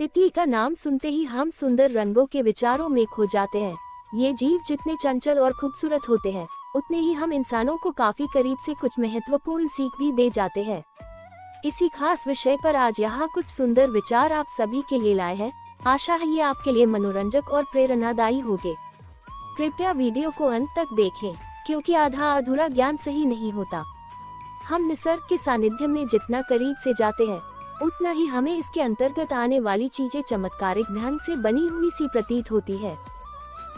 तितली का नाम सुनते ही हम सुंदर रंगों के विचारों में खो जाते हैं। ये जीव जितने चंचल और खूबसूरत होते हैं, उतने ही हम इंसानों को काफी करीब से कुछ महत्वपूर्ण सीख भी दे जाते हैं। इसी खास विषय पर आज यहाँ कुछ सुंदर विचार आप सभी के लिए लाए हैं। आशा है ये आपके लिए मनोरंजक और प्रेरणादायी होंगे। कृपया वीडियो को अंत तक देखें, क्योंकि आधा अधूरा ज्ञान सही नहीं होता। हम निसर्ग के सानिध्य में जितना करीब से जाते हैं, उतना ही हमें इसके अंतर्गत आने वाली चीजें चमत्कारिक ढंग से बनी हुई सी प्रतीत होती है।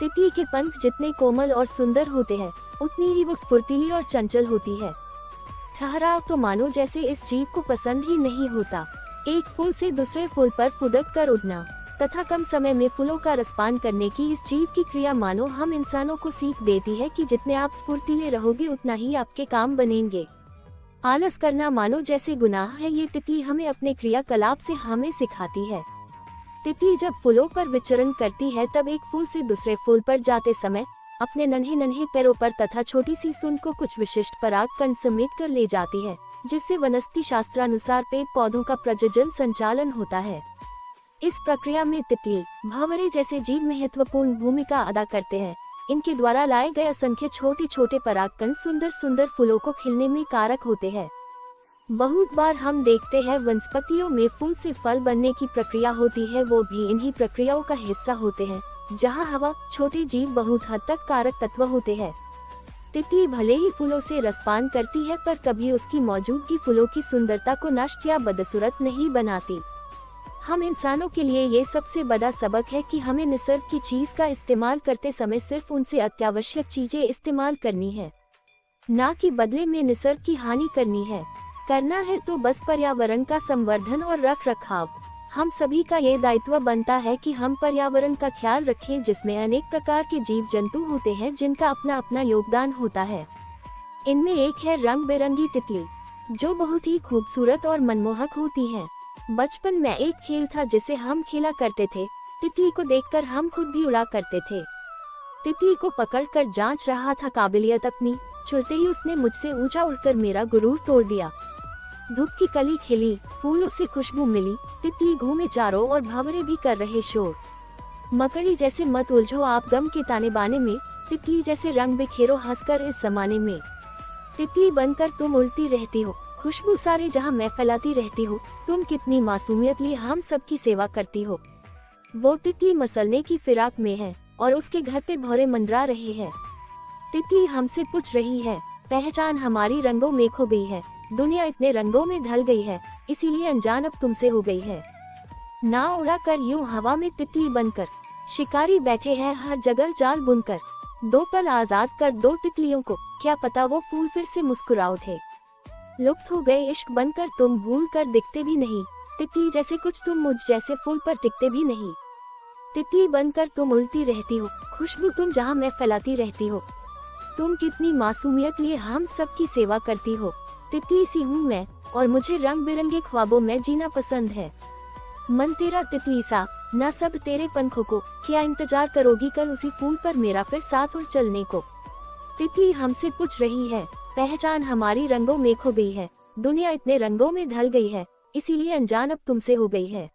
तितली के पंख जितने कोमल और सुंदर होते हैं, उतनी ही वो स्फूर्तिली और चंचल होती है। ठहराव तो मानो जैसे इस जीव को पसंद ही नहीं होता। एक फूल से दूसरे फूल पर फुदक कर उड़ना तथा कम समय में फूलों का रसपान करने की इस जीव की क्रिया मानो हम इंसानों को सीख देती है कि जितने आप स्फूर्तिले रहोगे, उतना ही आपके काम बनेंगे। आलस करना मानो जैसे गुनाह है, ये तितली हमें अपने क्रियाकलाप से हमें सिखाती है। तितली जब फूलों पर विचरण करती है, तब एक फूल से दूसरे फूल पर जाते समय अपने नन्हे नन्हे पैरों पर तथा छोटी सी सूंड को कुछ विशिष्ट पराग कण समेट कर ले जाती है, जिससे वनस्पति शास्त्रानुसार पेड़ पौधों का प्रजनन संचालन होता है। इस प्रक्रिया में तितली, भंवरे जैसे जीव महत्वपूर्ण भूमिका अदा करते हैं। इनके द्वारा लाए गए असंख्य छोटे छोटे परागकण सुंदर सुंदर फूलों को खिलने में कारक होते हैं। बहुत बार हम देखते हैं वनस्पतियों में फूल से फल बनने की प्रक्रिया होती है, वो भी इन्हीं प्रक्रियाओं का हिस्सा होते हैं, जहां हवा, छोटे जीव बहुत हद तक कारक तत्व होते हैं। तितली भले ही फूलों से रसपान करती है, पर कभी उसकी मौजूदगी फूलों की सुंदरता को नष्ट या बदसूरत नहीं बनाती। हम इंसानों के लिए ये सबसे बड़ा सबक है कि हमें निसर्ग की चीज का इस्तेमाल करते समय सिर्फ उनसे अत्यावश्यक चीजें इस्तेमाल करनी है, ना कि बदले में निसर्ग की हानि करनी है। करना है तो बस पर्यावरण का संवर्धन और रख रखाव। हम सभी का ये दायित्व बनता है कि हम पर्यावरण का ख्याल रखें, जिसमें अनेक प्रकार के जीव जंतु होते हैं, जिनका अपना अपना योगदान होता है। इनमें एक है रंग बिरंगी तितली, जो बहुत ही खूबसूरत और मनमोहक होती है। बचपन में एक खेल था जिसे हम खेला करते थे। तितली को देखकर हम खुद भी उड़ा करते थे। तितली को पकड़कर जांच रहा था काबिलियत अपनी, छुड़ते ही उसने मुझसे ऊंचा उड़कर मेरा गुरूर तोड़ दिया। धूप की कली खिली, फूलों से खुशबू मिली, तितली घूमे चारों और भंवरे भी कर रहे शोर। मकड़ी जैसे मत उलझो आप गम के ताने बाने में, तितली जैसे रंग बिखेरो हंसकर इस जमाने में। तितली बनकर तुम उड़ती रहती हो, खुशबू सारे जहां मैं फैलाती रहती हूँ। तुम कितनी मासूमियत लिए हम सबकी सेवा करती हो। वो तितली मसलने की फिराक में है और उसके घर पे भौरे मंडरा रहे हैं। तितली हमसे पूछ रही है, पहचान हमारी रंगों में खो गई है। दुनिया इतने रंगों में ढल गई है, इसीलिए अनजान अब तुमसे हो गई है। ना उड़ा कर यूं हवा में तितली बनकर, शिकारी बैठे हैं हर जगह जाल बुनकर। दो पल आजाद कर दो तितलियों को, क्या पता वो फूल फिर से मुस्कुरा उठे। लुप्त हो गए इश्क बनकर तुम भूल कर दिखते भी नहीं। तितली जैसे कुछ तुम मुझ जैसे फूल पर टिकते भी नहीं। तितली बनकर तुम उड़ती रहती हो, खुशबू तुम जहां मैं फैलाती रहती हो। तुम कितनी मासूमियत लिए हम सबकी सेवा करती हो। तितली सी हूँ मैं और मुझे रंग बिरंगे ख्वाबों में जीना पसंद है। मन तेरा तितली सा, न सब तेरे पंखों को, क्या इंतजार करोगी कल उसी फूल पर मेरा फिर साथ उड़ चलने को। तितली हमसे पूछ रही है, पहचान हमारी रंगों में खो गई है। दुनिया इतने रंगों में ढल गई है, इसीलिए अनजान अब तुमसे हो गई है।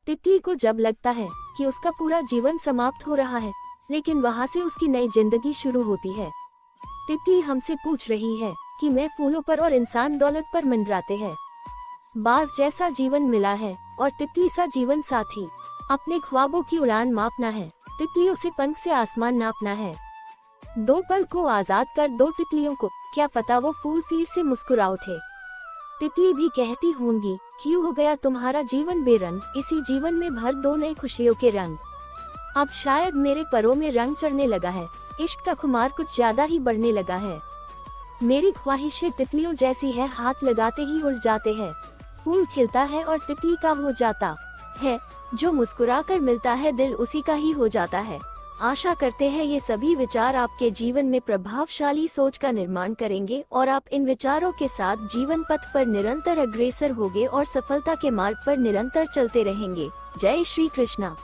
तितली को जब लगता है कि उसका पूरा जीवन समाप्त हो रहा है, लेकिन वहाँ से उसकी नई जिंदगी शुरू होती है। तितली हमसे पूछ रही है कि मैं फूलों पर और इंसान दौलत पर मंडराते हैं। बाज जैसा जीवन मिला है और तितली सा जीवन साथी। अपने ख्वाबों की उड़ान मापना है, तितलियों से पंख से आसमान नापना है। दो पल को आजाद कर दो तितलियों को, क्या पता वो फूल फिर से मुस्कुरा उठे। तितली भी कहती होंगी, क्यों हो गया तुम्हारा जीवन बेरंग, इसी जीवन में भर दो नए खुशियों के रंग। अब शायद मेरे परों में रंग चढ़ने लगा है, इश्क का खुमार कुछ ज्यादा ही बढ़ने लगा है। मेरी ख्वाहिशें तितलियों जैसी है, हाथ लगाते ही उड़ जाते हैं। फूल खिलता है और तितली का हो जाता है, जो मुस्कुरा कर मिलता है दिल उसी का ही हो जाता है। आशा करते हैं ये सभी विचार आपके जीवन में प्रभावशाली सोच का निर्माण करेंगे और आप इन विचारों के साथ जीवन पथ पर निरंतर अग्रसर होंगे और सफलता के मार्ग पर निरंतर चलते रहेंगे। जय श्री कृष्णा।